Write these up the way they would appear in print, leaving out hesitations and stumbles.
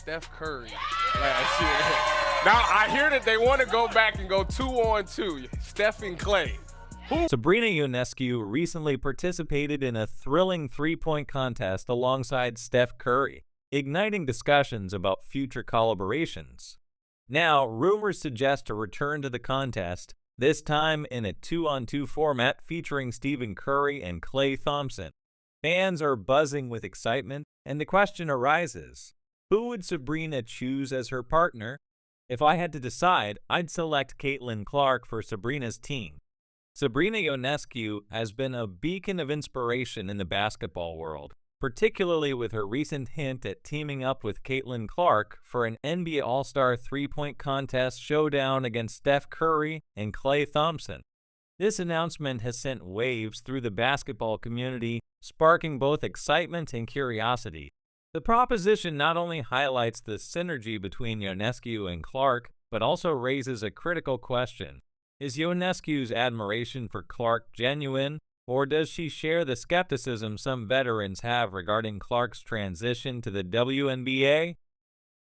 Steph Curry last year. Now, I hear that they want to go back and go 2-on-2, Steph and Clay. Sabrina Ionescu recently participated in a thrilling three-point contest alongside Steph Curry, igniting discussions about future collaborations. Now, rumors suggest a return to the contest, this time in a 2-on-2 format featuring Stephen Curry and Klay Thompson. Fans are buzzing with excitement, and the question arises, who would Sabrina choose as her partner? If I had to decide, I'd select Caitlin Clark for Sabrina's team. Sabrina Ionescu has been a beacon of inspiration in the basketball world, particularly with her recent hint at teaming up with Caitlin Clark for an NBA All-Star three-point contest showdown against Steph Curry and Klay Thompson. This announcement has sent waves through the basketball community, sparking both excitement and curiosity. The proposition not only highlights the synergy between Ionescu and Clark, but also raises a critical question. Is Ionescu's admiration for Clark genuine, or does she share the skepticism some veterans have regarding Clark's transition to the WNBA?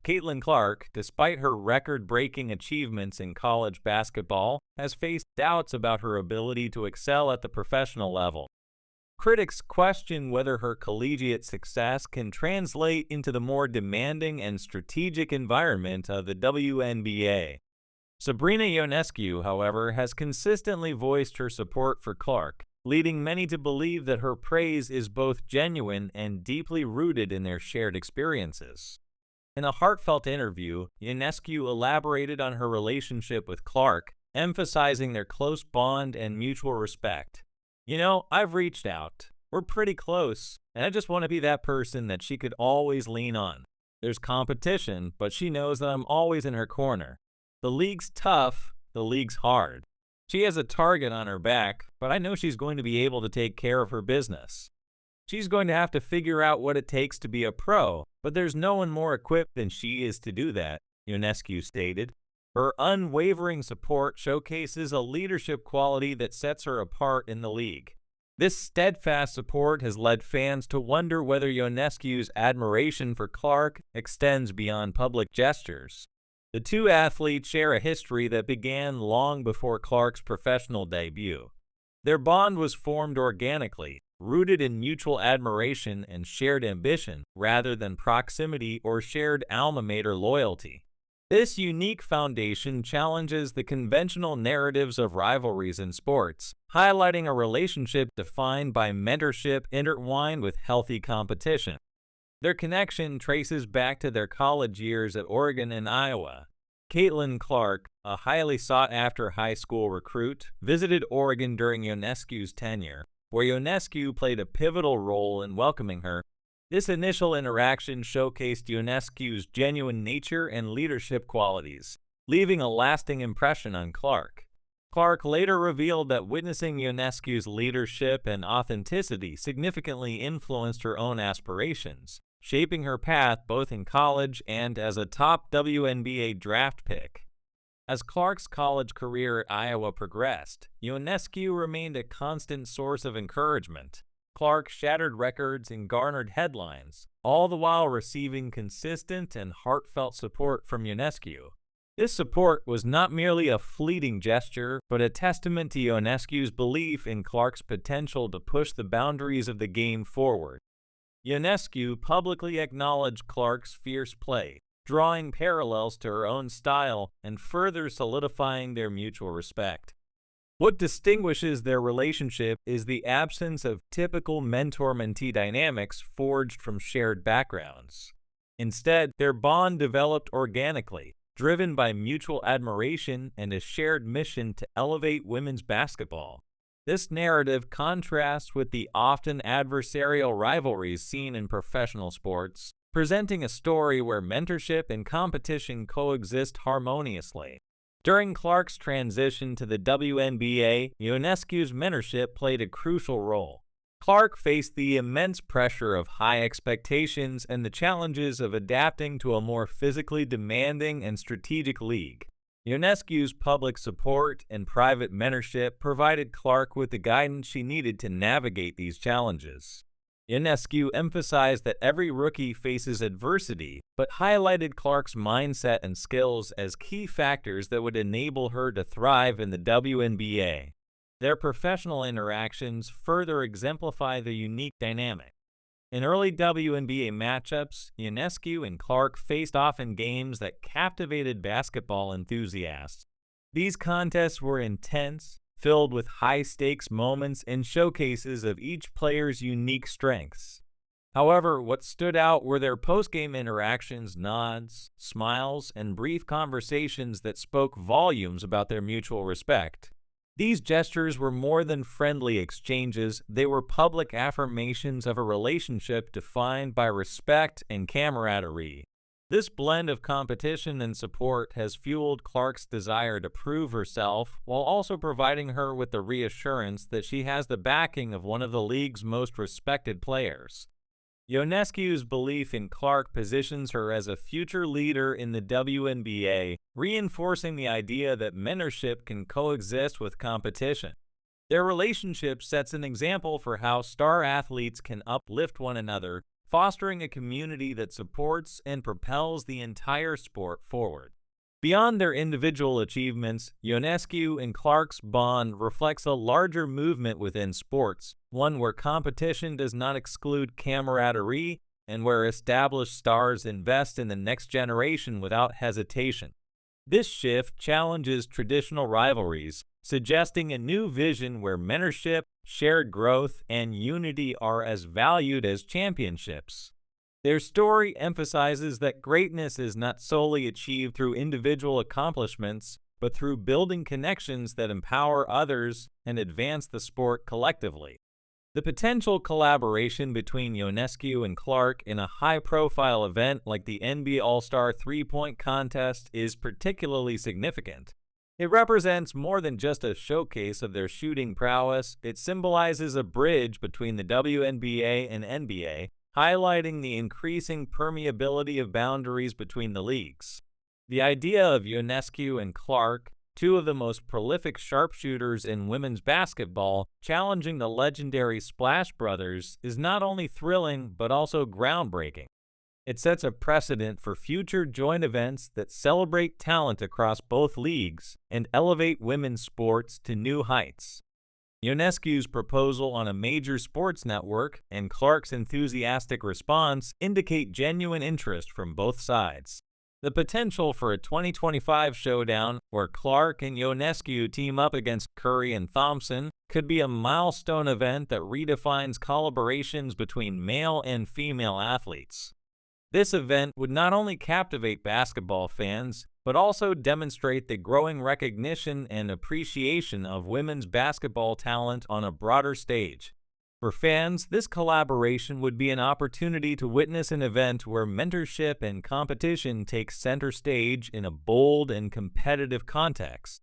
Caitlin Clark, despite her record-breaking achievements in college basketball, has faced doubts about her ability to excel at the professional level. Critics question whether her collegiate success can translate into the more demanding and strategic environment of the WNBA. Sabrina Ionescu, however, has consistently voiced her support for Clark, leading many to believe that her praise is both genuine and deeply rooted in their shared experiences. In a heartfelt interview, Ionescu elaborated on her relationship with Clark, emphasizing their close bond and mutual respect. "You know, I've reached out. We're pretty close, and I just want to be that person that she could always lean on. There's competition, but she knows that I'm always in her corner. The league's tough, the league's hard. She has a target on her back, but I know she's going to be able to take care of her business. She's going to have to figure out what it takes to be a pro, but there's no one more equipped than she is to do that," Ionescu stated. Her unwavering support showcases a leadership quality that sets her apart in the league. This steadfast support has led fans to wonder whether Ionescu's admiration for Clark extends beyond public gestures. The two athletes share a history that began long before Clark's professional debut. Their bond was formed organically, rooted in mutual admiration and shared ambition rather than proximity or shared alma mater loyalty. This unique foundation challenges the conventional narratives of rivalries in sports, highlighting a relationship defined by mentorship intertwined with healthy competition. Their connection traces back to their college years at Oregon and Iowa. Caitlin Clark, a highly sought-after high school recruit, visited Oregon during Ionescu's tenure, where Ionescu played a pivotal role in welcoming her. This initial interaction showcased Ionescu's genuine nature and leadership qualities, leaving a lasting impression on Clark. Clark later revealed that witnessing Ionescu's leadership and authenticity significantly influenced her own aspirations, shaping her path both in college and as a top WNBA draft pick. As Clark's college career at Iowa progressed, Ionescu remained a constant source of encouragement. Clark shattered records and garnered headlines, all the while receiving consistent and heartfelt support from Ionescu. This support was not merely a fleeting gesture, but a testament to Ionescu's belief in Clark's potential to push the boundaries of the game forward. Ionescu publicly acknowledged Clark's fierce play, drawing parallels to her own style and further solidifying their mutual respect. What distinguishes their relationship is the absence of typical mentor-mentee dynamics forged from shared backgrounds. Instead, their bond developed organically, driven by mutual admiration and a shared mission to elevate women's basketball. This narrative contrasts with the often adversarial rivalries seen in professional sports, presenting a story where mentorship and competition coexist harmoniously. During Clark's transition to the WNBA, Ionescu's mentorship played a crucial role. Clark faced the immense pressure of high expectations and the challenges of adapting to a more physically demanding and strategic league. Ionescu's public support and private mentorship provided Clark with the guidance she needed to navigate these challenges. Ionescu emphasized that every rookie faces adversity, but highlighted Clark's mindset and skills as key factors that would enable her to thrive in the WNBA. Their professional interactions further exemplify the unique dynamic. In early WNBA matchups, Ionescu and Clark faced off in games that captivated basketball enthusiasts. These contests were intense, filled with high-stakes moments and showcases of each player's unique strengths. However, what stood out were their post-game interactions, nods, smiles, and brief conversations that spoke volumes about their mutual respect. These gestures were more than friendly exchanges, they were public affirmations of a relationship defined by respect and camaraderie. This blend of competition and support has fueled Clark's desire to prove herself while also providing her with the reassurance that she has the backing of one of the league's most respected players. Ionescu's belief in Clark positions her as a future leader in the WNBA, reinforcing the idea that mentorship can coexist with competition. Their relationship sets an example for how star athletes can uplift one another, fostering a community that supports and propels the entire sport forward. Beyond their individual achievements, Ionescu and Clark's bond reflects a larger movement within sports, one where competition does not exclude camaraderie and where established stars invest in the next generation without hesitation. This shift challenges traditional rivalries, suggesting a new vision where mentorship, shared growth, and unity are as valued as championships. Their story emphasizes that greatness is not solely achieved through individual accomplishments, but through building connections that empower others and advance the sport collectively. The potential collaboration between Ionescu and Clark in a high-profile event like the NBA All-Star three-point contest is particularly significant. It represents more than just a showcase of their shooting prowess, it symbolizes a bridge between the WNBA and NBA, highlighting the increasing permeability of boundaries between the leagues. The idea of Ionescu and Clark, two of the most prolific sharpshooters in women's basketball, challenging the legendary Splash Brothers, is not only thrilling but also groundbreaking. It sets a precedent for future joint events that celebrate talent across both leagues and elevate women's sports to new heights. Ionescu's proposal on a major sports network and Clark's enthusiastic response indicate genuine interest from both sides. The potential for a 2025 showdown where Clark and Ionescu team up against Curry and Thompson could be a milestone event that redefines collaborations between male and female athletes. This event would not only captivate basketball fans, but also demonstrate the growing recognition and appreciation of women's basketball talent on a broader stage. For fans, this collaboration would be an opportunity to witness an event where mentorship and competition take center stage in a bold and competitive context.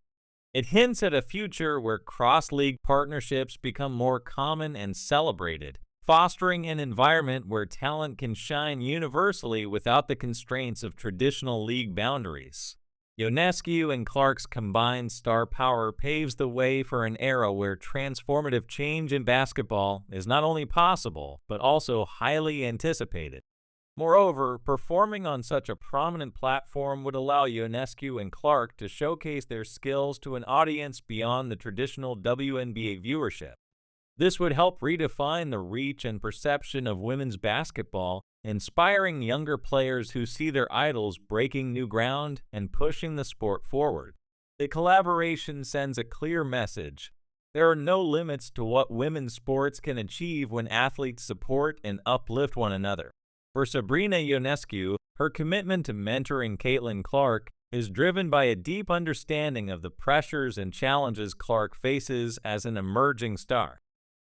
It hints at a future where cross-league partnerships become more common and celebrated, fostering an environment where talent can shine universally without the constraints of traditional league boundaries. Ionescu and Clark's combined star power paves the way for an era where transformative change in basketball is not only possible, but also highly anticipated. Moreover, performing on such a prominent platform would allow Ionescu and Clark to showcase their skills to an audience beyond the traditional WNBA viewership. This would help redefine the reach and perception of women's basketball, inspiring younger players who see their idols breaking new ground and pushing the sport forward. The collaboration sends a clear message. There are no limits to what women's sports can achieve when athletes support and uplift one another. For Sabrina Ionescu, her commitment to mentoring Caitlin Clark is driven by a deep understanding of the pressures and challenges Clark faces as an emerging star.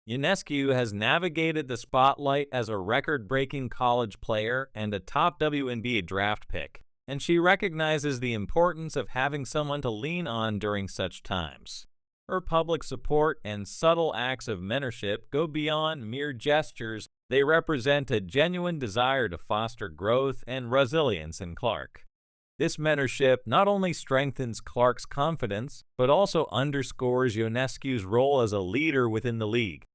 Ionescu has navigated the spotlight as a record-breaking college player and a top WNBA draft pick, and she recognizes the importance of having someone to lean on during such times. Her public support and subtle acts of mentorship go beyond mere gestures. They represent a genuine desire to foster growth and resilience in Clark. This mentorship not only strengthens Clark's confidence, but also underscores Ionescu's role as a leader within the league.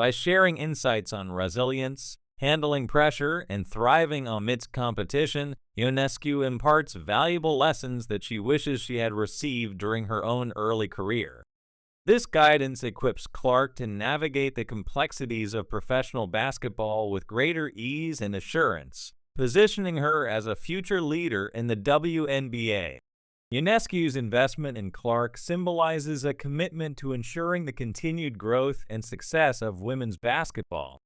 By sharing insights on resilience, handling pressure, and thriving amidst competition, Ionescu imparts valuable lessons that she wishes she had received during her own early career. This guidance equips Clark to navigate the complexities of professional basketball with greater ease and assurance, positioning her as a future leader in the WNBA. Ionescu's investment in Clark symbolizes a commitment to ensuring the continued growth and success of women's basketball.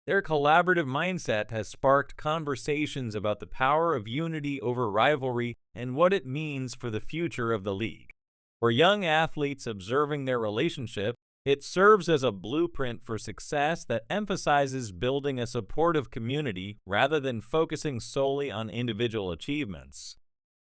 Their collaborative mindset has sparked conversations about the power of unity over rivalry and what it means for the future of the league. For young athletes observing their relationship, it serves as a blueprint for success that emphasizes building a supportive community rather than focusing solely on individual achievements.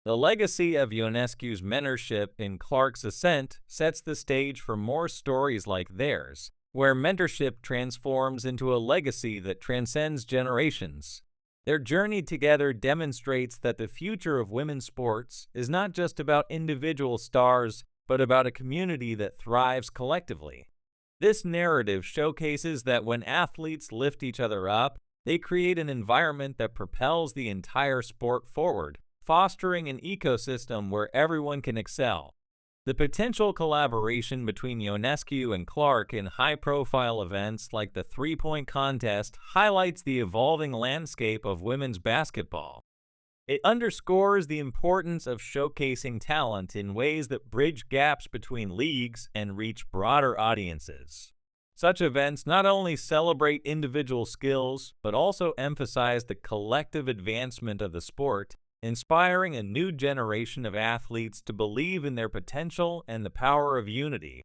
The legacy of Ionescu's mentorship in Clark's ascent sets the stage for more stories like theirs, where mentorship transforms into a legacy that transcends generations. Their journey together demonstrates that the future of women's sports is not just about individual stars, but about a community that thrives collectively. This narrative showcases that when athletes lift each other up, they create an environment that propels the entire sport forward, fostering an ecosystem where everyone can excel. The potential collaboration between Ionescu and Clark in high-profile events like the three-point contest highlights the evolving landscape of women's basketball. It underscores the importance of showcasing talent in ways that bridge gaps between leagues and reach broader audiences. Such events not only celebrate individual skills, but also emphasize the collective advancement of the sport, inspiring a new generation of athletes to believe in their potential and the power of unity.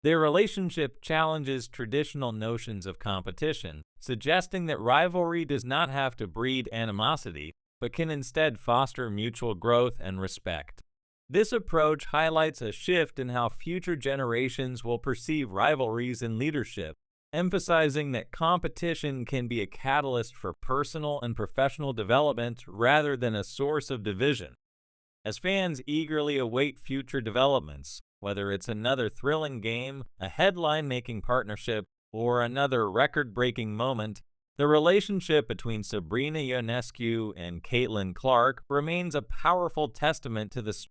Their relationship challenges traditional notions of competition, suggesting that rivalry does not have to breed animosity, but can instead foster mutual growth and respect. This approach highlights a shift in how future generations will perceive rivalries in leadership, emphasizing that competition can be a catalyst for personal and professional development rather than a source of division. As fans eagerly await future developments, whether it's another thrilling game, a headline-making partnership, or another record-breaking moment, the relationship between Sabrina Ionescu and Caitlin Clark remains a powerful testament to the